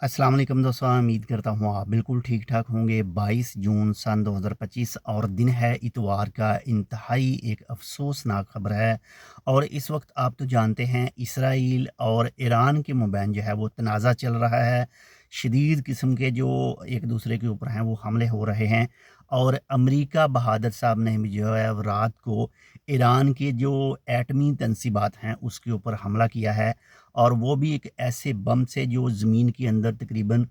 अस्सलाम वालेकुम दोस्तों, उम्मीद करता हूँ आप बिल्कुल ठीक ठाक होंगे। 22 जून सन 2025 और दिन है इतवार का। इंतहाई एक अफसोसनाक ख़बर है। और इस वक्त आप तो जानते हैं इसराइल और ईरान के मबैन जो है वो तनाज़ा चल रहा है। शदीद किस्म के जो एक दूसरे के ऊपर हैं वो हमले हो रहे हैं। और अमेरिका बहादुर साहब ने भी जो है वो रात को ईरान के जो एटमी तनसीबात हैं उसके ऊपर हमला किया है। और वो भी एक ऐसे बम से जो ज़मीन के अंदर तकरीबन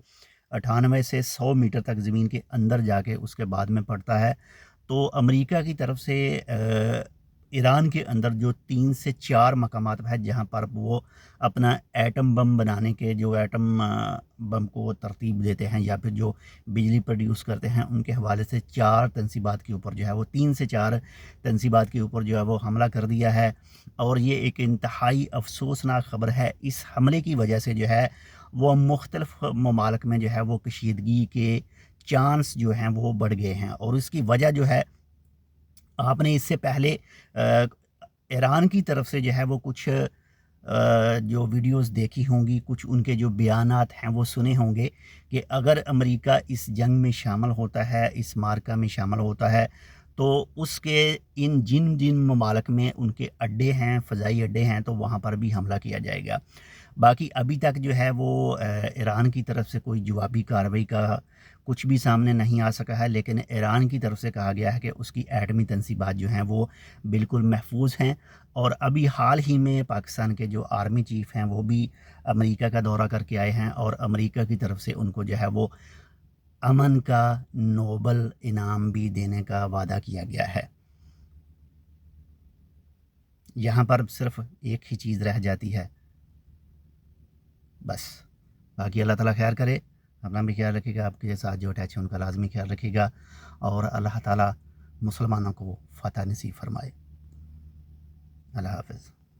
98 से 100 मीटर तक ज़मीन के अंदर जाके उसके बाद में पड़ता है। तो अमेरिका की तरफ से ईरान के अंदर जो 3 से 4 मकामात है जहाँ पर वो अपना एटम बम बनाने के जो एटम बम को तरतीब देते हैं या फिर जो बिजली प्रोड्यूस करते हैं उनके हवाले से 4 तनसीबात के ऊपर जो है वो 3 से 4 तनसीबात के ऊपर जो है वो हमला कर दिया है। और ये एक इंतहाई अफसोसनाक ख़बर है। इस हमले की वजह से जो है वो मुख्तलिफ़ ममालिक में जो है वो कशीदगी के चांस जो हैं वो बढ़ गए हैं। और इसकी वजह जो है आपने इससे पहले ईरान की तरफ से जो है वो कुछ जो वीडियोस देखी होंगी, कुछ उनके जो बयानात हैं वो सुने होंगे कि अगर अमेरिका इस जंग में शामिल होता है, इस मार्का में शामिल होता है, तो उसके इन जिन जिन ममालिक में उनके अड्डे हैं, फ़ज़ाई अड्डे हैं, तो वहाँ पर भी हमला किया जाएगा। बाकी अभी तक जो है वो ईरान की तरफ से कोई जवाबी कार्रवाई का कुछ भी सामने नहीं आ सका है। लेकिन ईरान की तरफ से कहा गया है कि उसकी एटमी तनसीबात जो हैं वो बिल्कुल महफूज हैं। और अभी हाल ही में पाकिस्तान के जो आर्मी चीफ़ हैं वो भी अमेरिका का दौरा करके आए हैं और अमेरिका की तरफ से उनको जो है वो अमन का नोबल इनाम भी देने का वादा किया गया है। यहाँ पर सिर्फ एक ही चीज़ रह जाती है, बस। बाकी अल्लाह ताला खैर करे, अपना भी ख्याल रखिएगा, आपके साथ जो अटैच है उनका लाजमी ख्याल रखिएगा। और अल्लाह ताला मुसलमानों को फ़तह नसीब फरमाए। अल्लाह हाफ़िज़।